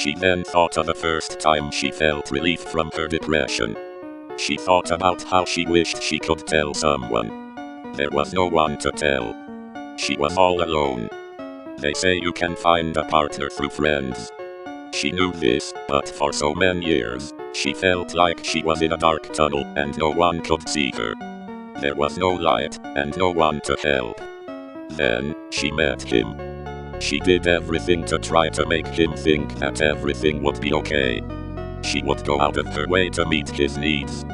She then thought of the first time she felt relief from her depression. She thought about how she wished she could tell someone. There was no one to tell. She was all alone. They say you can find a partner through friends. She knew this, but for so many years, she felt like she was in a dark tunnel and no one could see her. There was no light, and no one to help. Then, she met him. She did everything to try to make him think that everything would be okay. She would go out of her way to meet his needs.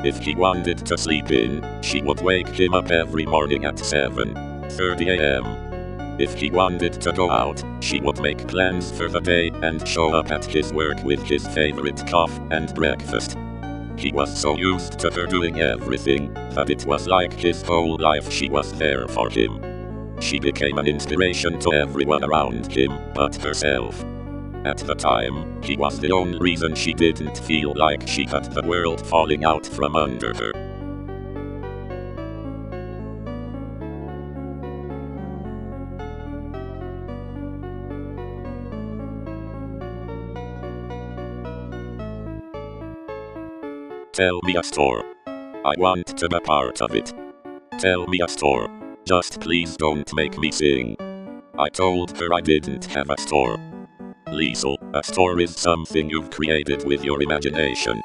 If he wanted to sleep in, she would wake him up every morning at 7:30 a.m. If he wanted to go out, she would make plans for the day and show up at his work with his favorite coffee and breakfast. He was so used to her doing everything, that it was like his whole life she was there for him. She became an inspiration to everyone around him, but herself. At the time, he was the only reason she didn't feel like she had the world falling out from under her. Tell me a story. I want to be part of it. Tell me a story. Just please don't make me sing. I told her I didn't have a story. Liesl, a story is something you've created with your imagination.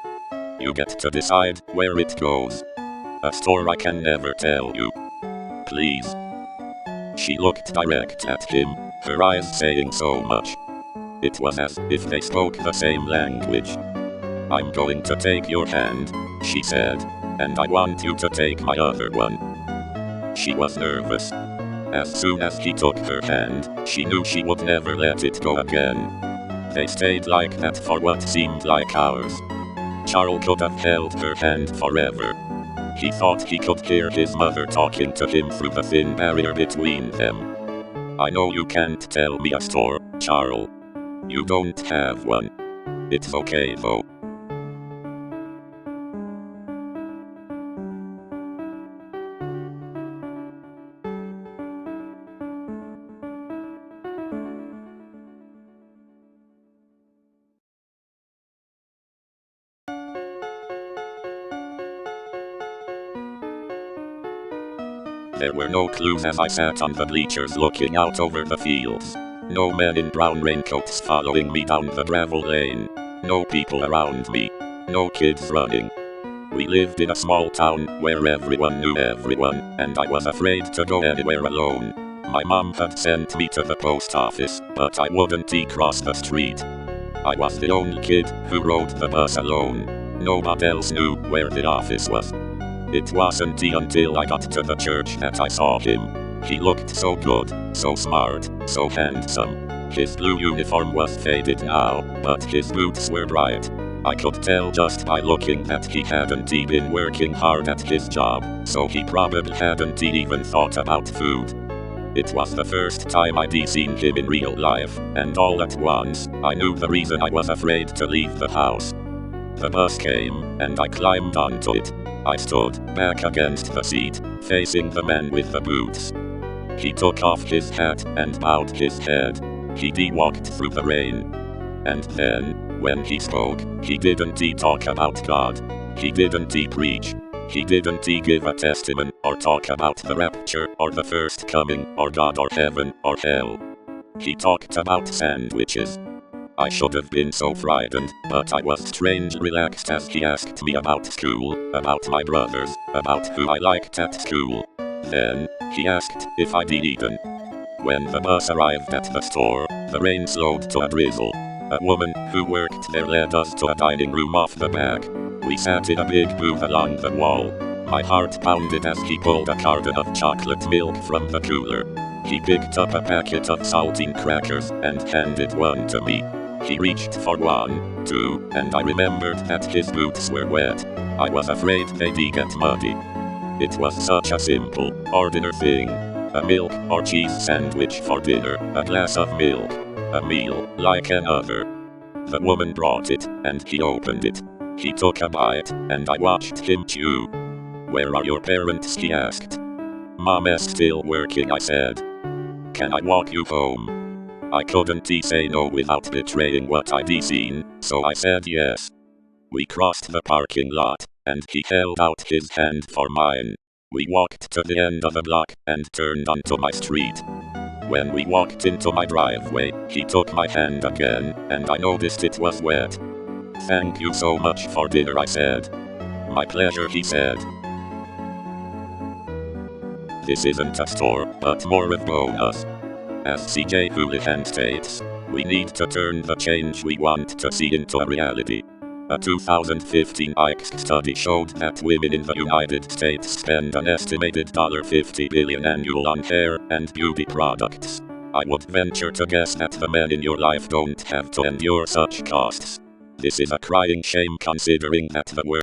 You get to decide where it goes. A story I can never tell you. Please. She looked direct at him, her eyes saying so much. It was as if they spoke the same language. I'm going to take your hand, she said, and I want you to take my other one. She was nervous. As soon as he took her hand, she knew she would never let it go again. They stayed like that for what seemed like hours. Charl could have held her hand forever. He thought he could hear his mother talking to him through the thin barrier between them. I know you can't tell me a story, Charl. You don't have one. It's okay though. There were no clues as I sat on the bleachers looking out over the fields. No men in brown raincoats following me down the gravel lane. No people around me. No kids running. We lived in a small town where everyone knew everyone, and I was afraid to go anywhere alone. My mom had sent me to the post office, but I wouldn't cross the street. I was the only kid who rode the bus alone. Nobody else knew where the office was. It wasn't until I got to the church that I saw him. He looked so good, so smart, so handsome. His blue uniform was faded now, but his boots were bright. I could tell just by looking that he hadn't been working hard at his job, so he probably hadn't even thought about food. It was the first time I'd seen him in real life, and all at once, I knew the reason I was afraid to leave the house. The bus came, and I climbed onto it. I stood back against the seat, facing the man with the boots. He took off his hat and bowed his head. He walked through the rain. And then, when he spoke, he didn't talk about God. He didn't preach. He didn't give a testimony, or talk about the rapture, or the first coming, or God, or heaven, or hell. He talked about sandwiches. I should have been so frightened, but I was strangely relaxed as he asked me about school, about my brothers, about who I liked at school. Then, he asked if I'd eaten. When the bus arrived at the store, the rain slowed to a drizzle. A woman who worked there led us to a dining room off the back. We sat in a big booth along the wall. My heart pounded as he pulled a carton of chocolate milk from the cooler. He picked up a packet of saltine crackers and handed one to me. He reached for one, too, and I remembered that his boots were wet. I was afraid they'd get muddy. It was such a simple, ordinary thing. A milk or cheese sandwich for dinner, a glass of milk. A meal, like another. The woman brought it, and he opened it. He took a bite, and I watched him chew. Where are your parents? He asked. Mom is still working, I said. Can I walk you home? I couldn't say no without betraying what I'd seen, so I said yes. We crossed the parking lot, and he held out his hand for mine. We walked to the end of the block and turned onto my street. When we walked into my driveway, he took my hand again, and I noticed it was wet. "Thank you so much for dinner," I said. "My pleasure," he said. This isn't a store, but more of bonus. As CJ Houlihan states, we need to turn the change we want to see into a reality. A 2015 ICE study showed that women in the United States spend an estimated $50 billion annual on hair and beauty products. I would venture to guess that the men in your life don't have to endure such costs. This is a crying shame considering that the world